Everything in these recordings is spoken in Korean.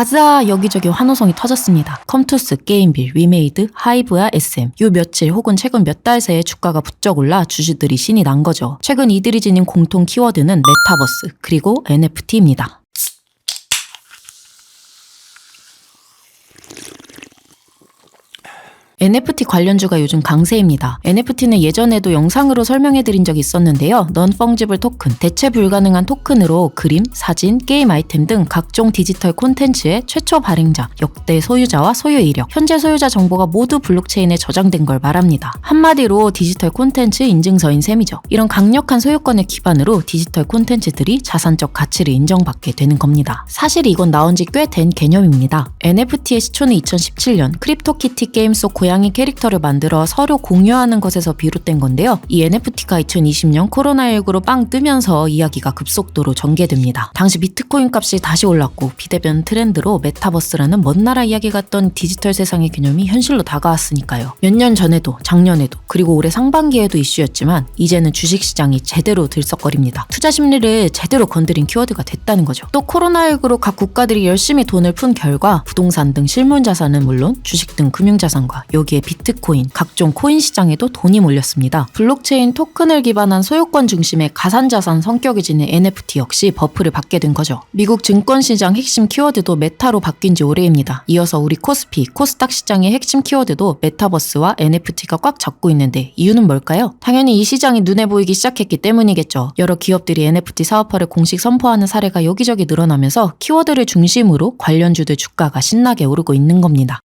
가자 여기저기 환호성이 터졌습니다. 컴투스, 게임빌, 위메이드, 하이브야 SM 요 며칠 혹은 최근 몇 달 새에 주가가 부쩍 올라 주주들이 신이 난 거죠. 최근 이들이 지닌 공통 키워드는 메타버스 그리고 NFT입니다. NFT 관련주가 요즘 강세입니다. NFT는 예전에도 영상으로 설명해드린 적이 있었는데요. non-fungible 토큰, 대체 불가능한 토큰으로 그림, 사진, 게임 아이템 등 각종 디지털 콘텐츠의 최초 발행자, 역대 소유자와 소유 이력, 현재 소유자 정보가 모두 블록체인에 저장된 걸 말합니다. 한마디로 디지털 콘텐츠 인증서인 셈이죠. 이런 강력한 소유권을 기반으로 디지털 콘텐츠들이 자산적 가치를 인정받게 되는 겁니다. 사실 이건 나온 지 꽤 된 개념입니다. NFT의 시초는 2017년 크립토키티 게임 속 고양이 캐릭터를 만들어 서로 공유하는 것에서 비롯된 건데요. 이 NFT가 2020년 코로나19로 빵 뜨면서 이야기가 급속도로 전개됩니다. 당시 비트코인 값이 다시 올랐고 비대면 트렌드로 메타버스라는 먼 나라 이야기 같던 디지털 세상의 개념이 현실로 다가왔으니까요. 몇 년 전에도 작년에도 그리고 올해 상반기에도 이슈였지만 이제는 주식시장이 제대로 들썩거립니다. 투자 심리를 제대로 건드린 키워드가 됐다는 거죠. 또 코로나19로 각 국가들이 열심히 돈을 푼 결과 부동산 등 실물자산은 물론 주식 등 금융자산과 여기에 비트코인, 각종 코인 시장에도 돈이 몰렸습니다. 블록체인 토큰을 기반한 소유권 중심의 가산자산 성격이 지닌 NFT 역시 버프를 받게 된 거죠. 미국 증권시장 핵심 키워드도 메타로 바뀐 지 오래입니다. 이어서 우리 코스피, 코스닥 시장의 핵심 키워드도 메타버스와 NFT가 꽉 잡고 있는데 이유는 뭘까요? 당연히 이 시장이 눈에 보이기 시작했기 때문이겠죠. 여러 기업들이 NFT 사업화를 공식 선포하는 사례가 여기저기 늘어나면서 키워드를 중심으로 관련주들 주가가 신나게 오르고 있는 겁니다.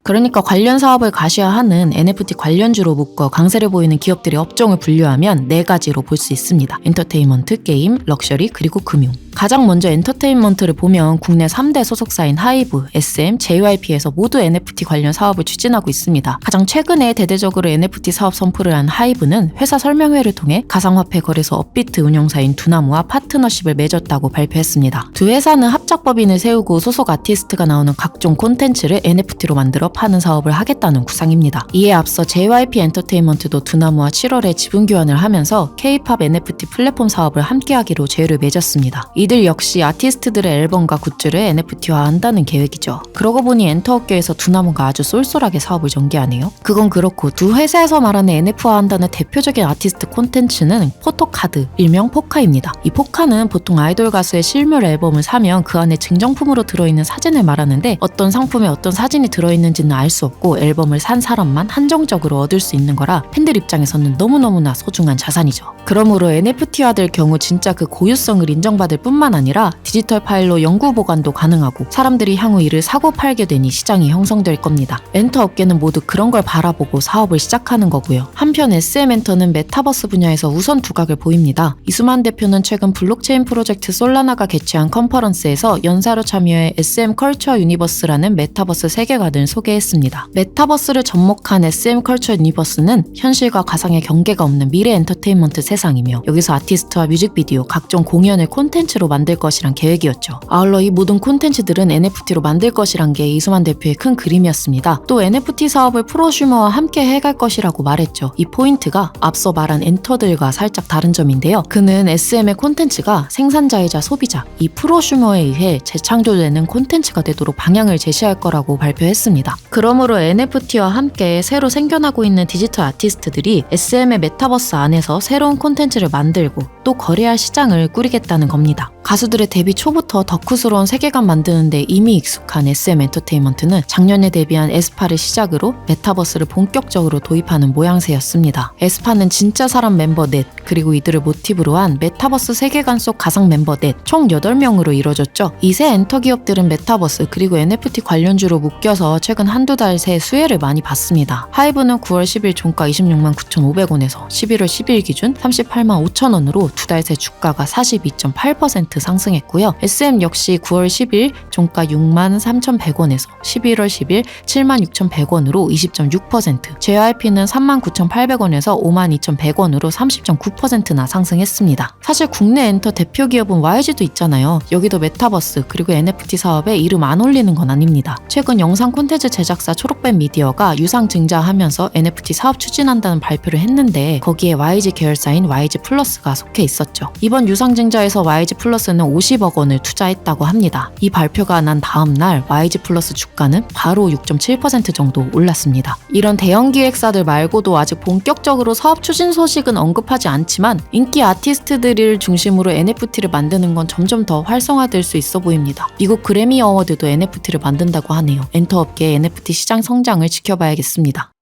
그러니까 관련 사업을 가시화하는 NFT 관련주로 묶어 강세를 보이는 기업들의 업종을 분류하면 4가지로 볼 수 있습니다. 엔터테인먼트, 게임, 럭셔리, 그리고 금융. 가장 먼저 엔터테인먼트를 보면 국내 3대 소속사인 하이브, SM, JYP에서 모두 NFT 관련 사업을 추진하고 있습니다. 가장 최근에 대대적으로 NFT 사업 선포를 한 하이브는 회사 설명회를 통해 가상화폐 거래소 업비트 운영사인 두나무와 파트너십을 맺었다고 발표했습니다. 두 회사는 합작법인을 세우고 소속 아티스트가 나오는 각종 콘텐츠를 NFT로 만들어 파는 사업을 하겠다는 구상입니다. 이에 앞서 JYP 엔터테인먼트도 두나무와 7월에 지분 교환을 하면서 K-팝 NFT 플랫폼 사업을 함께하기로 제휴를 맺었습니다. 이들 역시 아티스트들의 앨범과 굿즈를 NFT화한다는 계획이죠. 그러고 보니 엔터업계에서 두나무가 아주 쏠쏠하게 사업을 전개하네요. 그건 그렇고 두 회사에서 말하는 NF화한다는 대표적인 아티스트 콘텐츠는 포토카드, 일명 포카입니다. 이 포카는 보통 아이돌 가수의 실물 앨범을 사면 그 안에 증정품으로 들어있는 사진을 말하는데 어떤 상품에 어떤 사진이 들어있는지는 알 수 없고 앨범을 산 사람만 한정적으로 얻을 수 있는 거라 팬들 입장에서는 너무너무나 소중한 자산이죠. 그러므로 NFT화될 경우 진짜 그 고유성을 인정받을 뿐만 아니라 디지털 파일로 영구 보관도 가능하고 사람들이 향후 이를 사고 팔게 되니 시장이 형성될 겁니다. 엔터 업계는 모두 그런 걸 바라보고 사업을 시작하는 거고요. 한편 SM엔터는 메타버스 분야에서 우선 두각을 보입니다. 이수만 대표는 최근 블록체인 프로젝트 솔라나가 개최한 컨퍼런스에서 연사로 참여해 SM 컬처 유니버스라는 메타버스 세계관을 소개했습니다. 메타버스를 접목한 SM 컬처 유니버스는 현실과 가상의 경계가 없는 미래 엔터테인먼트 세상이며 여기서 아티스트와 뮤직비디오, 각종 공연을 콘텐츠로 만들 것이란 계획이었죠. 아울러 이 모든 콘텐츠들은 NFT로 만들 것이란 게 이수만 대표의 큰 그림이었습니다. 또 NFT 사업을 프로슈머와 함께 해갈 것이라고 말했죠. 이 포인트가 앞서 말한 엔터들과 살짝 다른 점인데요. 그는 SM의 콘텐츠가 생산자이자 소비자, 이 프로슈머에 의해 재창조되는 콘텐츠가 되도록 방향을 제시할 거라고 발표했습니다. 그러므로 NFT와 함께 새로 생겨나고 있는 디지털 아티스트들이 SM의 메타버스 안에서 새로운 콘텐츠를 만들고 또 거래할 시장을 꾸리겠다는 겁니다. 가수들의 데뷔 초부터 덕후스러운 세계관 만드는데 이미 익숙한 SM 엔터테인먼트는 작년에 데뷔한 에스파를 시작으로 메타버스를 본격적으로 도입하는 모양새였습니다. 에스파는 진짜 사람 멤버 넷, 그리고 이들을 모티브로 한 메타버스 세계관 속 가상 멤버 넷, 총 8명으로 이뤄졌죠. 이 세 엔터 기업들은 메타버스 그리고 NFT 관련주로 묶여서 최근 한두 달 새 수혜를 많이 받습니다. 하이브는 9월 10일 종가 26만 9,500원에서 11월 10일 기준 38만 5천원으로 두 달 새 주가가 42.8% 상승했고요. SM 역시 9월 10일 종가 6만 3,100원에서 11월 10일 7만 6,100원으로 20.6%, JYP는 3만 9,800원에서 5만 2,100원으로 30.9%나 상승했습니다. 사실 국내 엔터 대표 기업은 YG도 있잖아요. 여기도 메타버스 그리고 NFT 사업에 이름 안 올리는 건 아닙니다. 최근 영상 콘텐츠 제작사 초록뱀 미디어가 유상 증자하면서 NFT 사업 추진한다는 발표를 했는데 거기에 YG 계열사인 YG 플러스가 속해 있었죠. 이번 유상 증자에서 YG 플러스는 50억 원을 투자했다고 합니다. 이 발표가 난 다음 날 YG 플러스 주가는 바로 6.7% 정도 올랐습니다. 이런 대형 기획사들 말고도 아직 본격적으로 사업 추진 소식은 언급하지 않지만 인기 아티스트들을 중심으로 NFT를 만드는 건 점점 더 활성화될 수 있어 보입니다. 미국 그래미 어워드도 NFT를 만든다고 하네요. 엔터업계의 NFT 시장 성장을 지켜봐야겠습니다.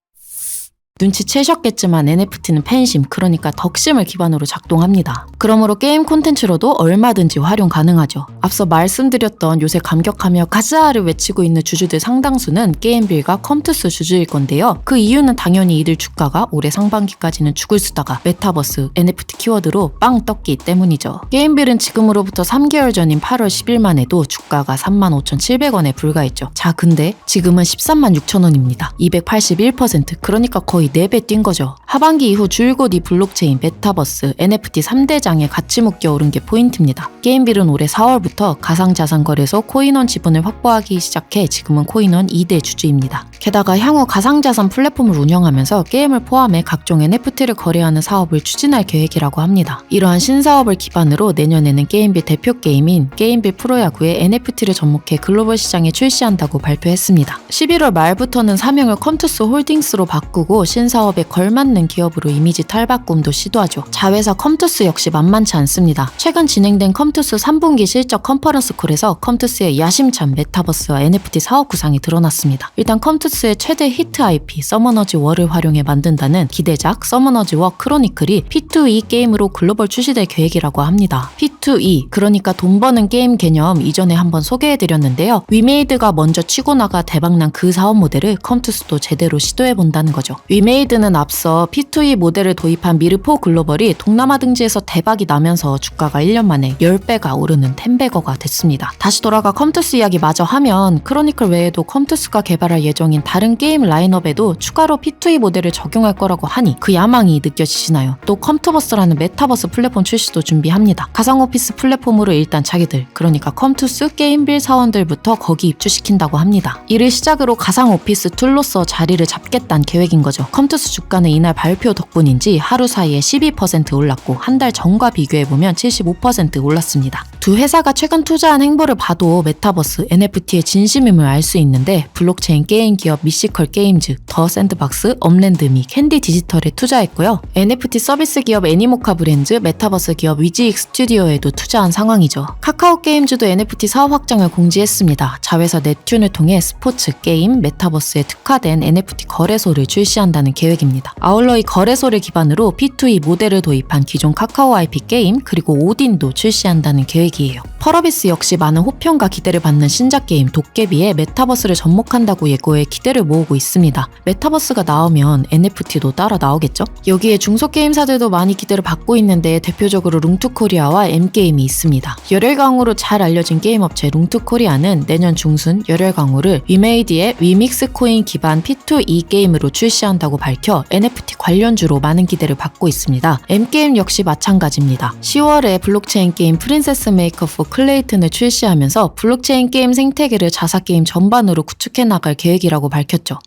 눈치채셨겠지만 NFT는 팬심, 그러니까 덕심을 기반으로 작동합니다. 그러므로 게임 콘텐츠로도 얼마든지 활용 가능하죠. 앞서 말씀드렸던 요새 감격하며 가자를 외치고 있는 주주들 상당수는 게임빌과 컴투스 주주일 건데요. 그 이유는 당연히 이들 주가가 올해 상반기까지는 죽을 수다가 메타버스, NFT 키워드로 빵 떴기 때문이죠. 게임빌은 지금으로부터 3개월 전인 8월 10일만 해도 주가가 35,700원에 불과했죠. 자, 근데 지금은 13만 6천원입니다. 281%, 그러니까 거의 4배 뛴 거죠. 하반기 이후 줄곧 이 블록체인, 메타버스, NFT 3대장에 같이 묶여 오른 게 포인트입니다. 게임빌은 올해 4월부터 가상자산 거래소 코인원 지분을 확보하기 시작해 지금은 코인원 2대 주주입니다. 게다가 향후 가상자산 플랫폼을 운영하면서 게임을 포함해 각종 NFT를 거래하는 사업을 추진할 계획이라고 합니다. 이러한 신사업을 기반으로 내년에는 게임빌 대표 게임인 게임빌 프로야구에 NFT를 접목해 글로벌 시장에 출시한다고 발표했습니다. 11월 말부터는 사명을 컴투스 홀딩스로 바꾸고 신사업에 걸맞는 기업으로 이미지 탈바꿈도 시도하죠. 자회사 컴투스 역시 만만치 않습니다. 최근 진행된 컴투스 3분기 실적 컨퍼런스 콜에서 컴투스의 야심찬 메타버스와 NFT 사업 구상이 드러났습니다. 일단 컴투스의 최대 히트 IP 서머너즈 월을 활용해 만든다는 기대작 서머너즈 워 크로니클이 P2E 게임으로 글로벌 출시될 계획이라고 합니다. P2E, 그러니까 돈 버는 게임 개념 이전에 한번 소개해드렸는데요. 위메이드가 먼저 치고 나가 대박난 그 사업 모델을 컴투스도 제대로 시도해본다는 거죠. 위메이드는 앞서 P2E 모델을 도입한 미르포 글로벌이 동남아 등지에서 대박이 나면서 주가가 1년 만에 10배가 오르는 텐베거가 됐습니다. 다시 돌아가 컴투스 이야기 마저 하면 크로니클 외에도 컴투스가 개발할 예정인 다른 게임 라인업에도 추가로 P2E 모델을 적용할 거라고 하니 그 야망이 느껴지시나요? 또 컴투버스라는 메타버스 플랫폼 출시도 준비합니다. 가상오피스 플랫폼으로 일단 자기들, 그러니까 컴투스 게임빌 사원들부터 거기 입주시킨다고 합니다. 이를 시작으로 가상오피스 툴로서 자리를 잡겠다는 계획인 거죠. 컴투스 주가는 이날 발표 덕분인지 하루 사이에 12% 올랐고 한 달 전과 비교해보면 75% 올랐습니다. 두 회사가 최근 투자한 행보를 봐도 메타버스, NFT의 진심임을 알 수 있는데 블록체인 게임 기업 미시컬 게임즈, 더 샌드박스, 업랜드 미 캔디 디지털에 투자했고요. NFT 서비스 기업 애니모카 브랜드, 메타버스 기업 위지익 스튜디오에도 투자한 상황이죠. 카카오 게임즈도 NFT 사업 확장을 공지했습니다. 자회사 넵튠을 통해 스포츠, 게임, 메타버스에 특화된 NFT 거래소를 출시한다는 계획입니다. 아울러 이 거래소를 기반으로 P2E 모델을 도입한 기존 카카오 IP 게임 그리고 오딘도 출시한다는 계획이에요. 펄어비스 역시 많은 호평과 기대를 받는 신작 게임 도깨비에 메타버스를 접목한다고 예고해 기대를 모으고 있습니다. 메타버스가 나오면 NFT도 따라 나오겠죠? 여기에 중소게임사들도 많이 기대를 받고 있는데 대표적으로 룽투코리아와 M게임이 있습니다. 열혈강호로 잘 알려진 게임 업체 룽투코리아는 내년 중순 열혈강호를 위메이드의 위믹스 코인 기반 P2E 게임으로 출시한다고 밝혀 NFT 관련주로 많은 기대를 받고 있습니다. M게임 역시 마찬가지입니다. 10월에 블록체인 게임 프린세스 메이커 포 클레이튼을 출시하면서 블록체인 게임 생태계를 자사게임 전반으로 구축해 나갈 계획이라고 밝혔죠.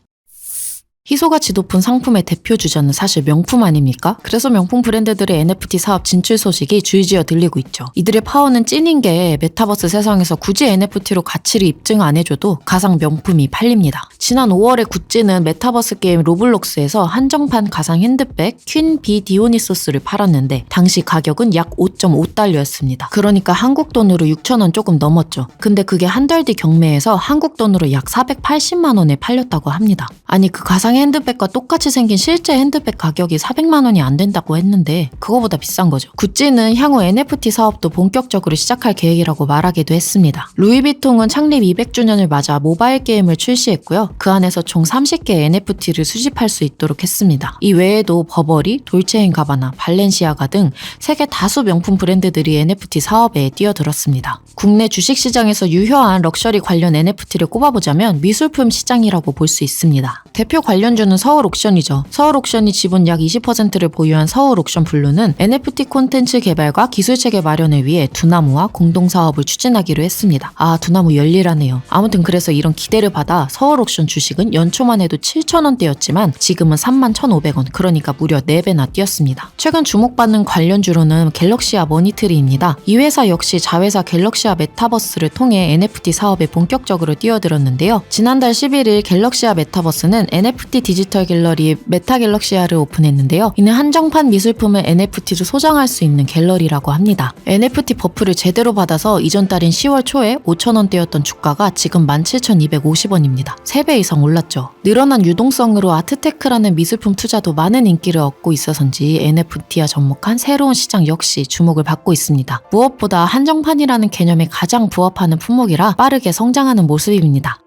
희소가치 높은 상품의 대표 주자는 사실 명품 아닙니까? 그래서 명품 브랜드들의 NFT 사업 진출 소식이 줄지어 들리고 있죠. 이들의 파워는 찐인 게 메타버스 세상에서 굳이 NFT로 가치를 입증 안 해줘도 가상 명품이 팔립니다. 지난 5월에 구찌는 메타버스 게임 로블록스에서 한정판 가상 핸드백 퀸 비 디오니소스를 팔았는데 당시 가격은 약 5.5달러였습니다. 그러니까 한국 돈으로 6,000원 조금 넘었죠. 근데 그게 한 달 뒤 경매에서 한국 돈으로 약 480만 원에 팔렸다고 합니다. 아니 그 가상 핸드백과 똑같이 생긴 실제 핸드백 가격이 400만 원이 안 된다고 했는데 그거보다 비싼 거죠. 구찌는 향후 NFT 사업도 본격적으로 시작할 계획이라고 말하기도 했습니다. 루이비통은 창립 200주년을 맞아 모바일 게임을 출시했고요. 그 안에서 총 30개 NFT를 수집할 수 있도록 했습니다. 이 외에도 버버리, 돌체앤가바나, 발렌시아가 등 세계 다수 명품 브랜드들이 NFT 사업에 뛰어들었습니다. 국내 주식시장에서 유효한 럭셔리 관련 NFT를 꼽아보자면 미술품 시장이라고 볼 수 있습니다. 대표 관련 관련주는 서울옥션이죠. 서울옥션이 지분 약 20%를 보유한 서울옥션블루는 NFT 콘텐츠 개발과 기술체계 마련을 위해 두나무와 공동사업을 추진하기로 했습니다. 아, 두나무 열일하네요. 아무튼 그래서 이런 기대를 받아 서울옥션 주식은 연초만 해도 7,000원대였지만 지금은 31,500원, 그러니까 무려 4배나 뛰었습니다. 최근 주목받는 관련주로는 갤럭시아 머니트리입니다. 이 회사 역시 자회사 갤럭시아 메타버스를 통해 NFT 사업에 본격적으로 뛰어들었는데요. 지난달 11일 갤럭시아 메타버스는 NFT 디지털 갤러리 메타갤럭시아를 오픈했는데요. 이는 한정판 미술품을 NFT로 소장할 수 있는 갤러리라고 합니다. NFT 버프를 제대로 받아서 이전 달인 10월 초에 5,000원대였던 주가가 지금 17,250원입니다. 3배 이상 올랐죠. 늘어난 유동성으로 아트테크라는 미술품 투자도 많은 인기를 얻고 있어서인지 NFT와 접목한 새로운 시장 역시 주목을 받고 있습니다. 무엇보다 한정판이라는 개념에 가장 부합하는 품목이라 빠르게 성장하는 모습입니다.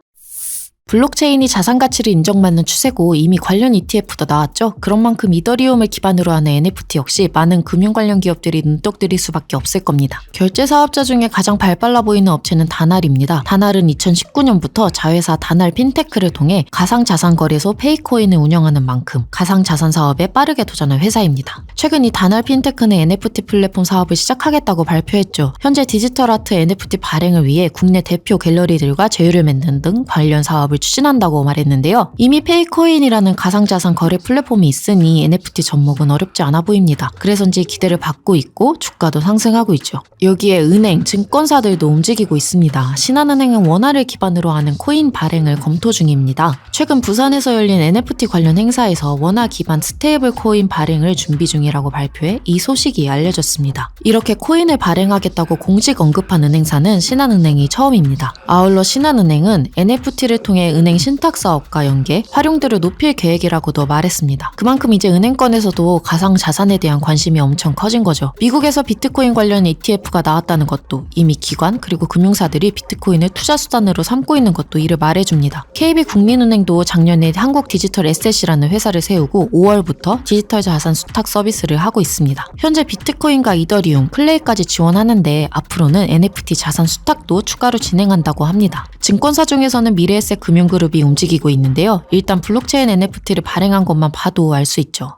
블록체인이 자산 가치를 인정받는 추세고 이미 관련 ETF도 나왔죠. 그런 만큼 이더리움을 기반으로 하는 NFT 역시 많은 금융 관련 기업들이 눈독 들일 수밖에 없을 겁니다. 결제 사업자 중에 가장 발빨라 보이는 업체는 다날입니다. 다날은 2019년부터 자회사 다날 핀테크를 통해 가상자산 거래소 페이코인을 운영하는 만큼 가상자산 사업에 빠르게 도전한 회사입니다. 최근 이 다날 핀테크는 NFT 플랫폼 사업을 시작하겠다고 발표했죠. 현재 디지털 아트 NFT 발행을 위해 국내 대표 갤러리들과 제휴를 맺는 등 관련 사업을 추진한다고 말했는데요. 이미 페이코인이라는 가상자산 거래 플랫폼이 있으니 NFT 접목은 어렵지 않아 보입니다. 그래서인지 기대를 받고 있고 주가도 상승하고 있죠. 여기에 은행, 증권사들도 움직이고 있습니다. 신한은행은 원화를 기반으로 하는 코인 발행을 검토 중입니다. 최근 부산에서 열린 NFT 관련 행사에서 원화 기반 스테이블 코인 발행을 준비 중이라고 발표해 이 소식이 알려졌습니다. 이렇게 코인을 발행하겠다고 공식 언급한 은행사는 신한은행이 처음입니다. 아울러 신한은행은 NFT를 통해 은행 신탁 사업과 연계, 활용도를 높일 계획이라고도 말했습니다. 그만큼 이제 은행권에서도 가상 자산에 대한 관심이 엄청 커진 거죠. 미국에서 비트코인 관련 ETF가 나왔다는 것도 이미 기관 그리고 금융사들이 비트코인을 투자 수단으로 삼고 있는 것도 이를 말해줍니다. KB국민은행도 작년에 한국 디지털 에셋이라는 회사를 세우고 5월부터 디지털 자산 수탁 서비스를 하고 있습니다. 현재 비트코인과 이더리움, 플레이까지 지원하는데 앞으로는 NFT 자산 수탁도 추가로 진행한다고 합니다. 증권사 중에서는 미래에셋 금융그룹이 움직이고 있는데요. 일단 블록체인 NFT를 발행한 것만 봐도 알 수 있죠.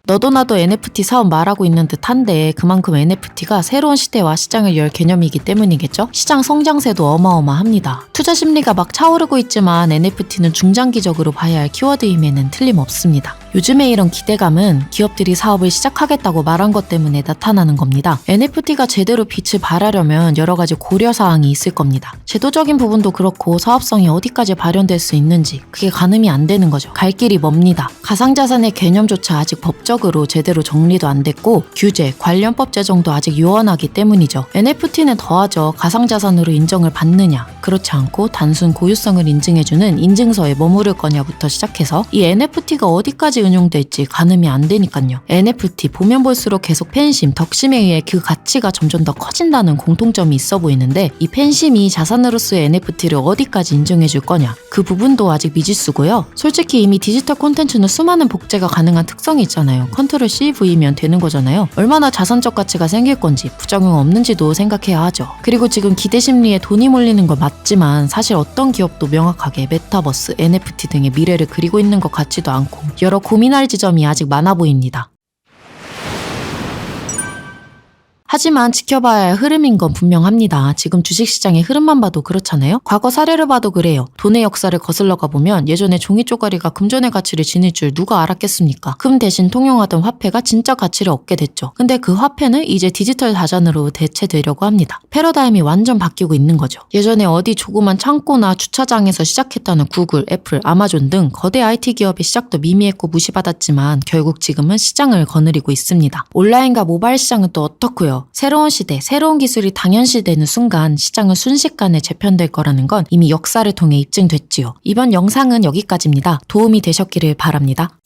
너도 나도 NFT 사업 말하고 있는 듯한데 그만큼 NFT가 새로운 시대와 시장을 열 개념이기 때문이겠죠? 시장 성장세도 어마어마합니다. 투자 심리가 막 차오르고 있지만 NFT는 중장기적으로 봐야 할 키워드임에는 틀림없습니다. 요즘에 이런 기대감은 기업들이 사업을 시작하겠다고 말한 것 때문에 나타나는 겁니다. NFT가 제대로 빛을 발하려면 여러 가지 고려사항이 있을 겁니다. 제도적인 부분도 그렇고 사업성이 어디까지 발현될 수 있는지 그게 가늠이 안 되는 거죠. 갈 길이 멉니다. 가상자산의 개념조차 아직 법적으로 제대로 정리도 안 됐고 규제, 관련법 제정도 아직 요원하기 때문이죠. NFT는 더하죠. 가상자산으로 인정을 받느냐, 그렇지 않고 단순 고유성을 인증해주는 인증서에 머무를 거냐부터 시작해서 이 NFT가 어디까지 응용될지 가늠이 안 되니까요. NFT 보면 볼수록 계속 팬심, 덕심에 의해 그 가치가 점점 더 커진다는 공통점이 있어 보이는데 이 팬심이 자산으로서의 NFT를 어디까지 인정해줄 거냐, 그 부분도 아직 미지수고요. 솔직히 이미 디지털 콘텐츠는 수많은 복제가 가능한 특성이 있잖아요. 컨트롤 CV면 되는 거잖아요. 얼마나 자산적 가치가 생길 건지 부작용 없는지도 생각해야 하죠. 그리고 지금 기대 심리에 돈이 몰리는 건 맞지만 사실 어떤 기업도 명확하게 메타버스, NFT 등의 미래를 그리고 있는 것 같지도 않고 여러 고민할 지점이 아직 많아 보입니다. 하지만 지켜봐야 할 흐름인 건 분명합니다. 지금 주식시장의 흐름만 봐도 그렇잖아요. 과거 사례를 봐도 그래요. 돈의 역사를 거슬러 가보면 예전에 종이 쪼가리가 금전의 가치를 지닐 줄 누가 알았겠습니까? 금 대신 통용하던 화폐가 진짜 가치를 얻게 됐죠. 근데 그 화폐는 이제 디지털 자산으로 대체되려고 합니다. 패러다임이 완전 바뀌고 있는 거죠. 예전에 어디 조그만 창고나 주차장에서 시작했다는 구글, 애플, 아마존 등 거대 IT 기업의 시작도 미미했고 무시받았지만 결국 지금은 시장을 거느리고 있습니다. 온라인과 모바일 시장은 또 어떻고요? 새로운 시대, 새로운 기술이 당연시되는 순간 시장은 순식간에 재편될 거라는 건 이미 역사를 통해 입증됐지요. 이번 영상은 여기까지입니다. 도움이 되셨기를 바랍니다.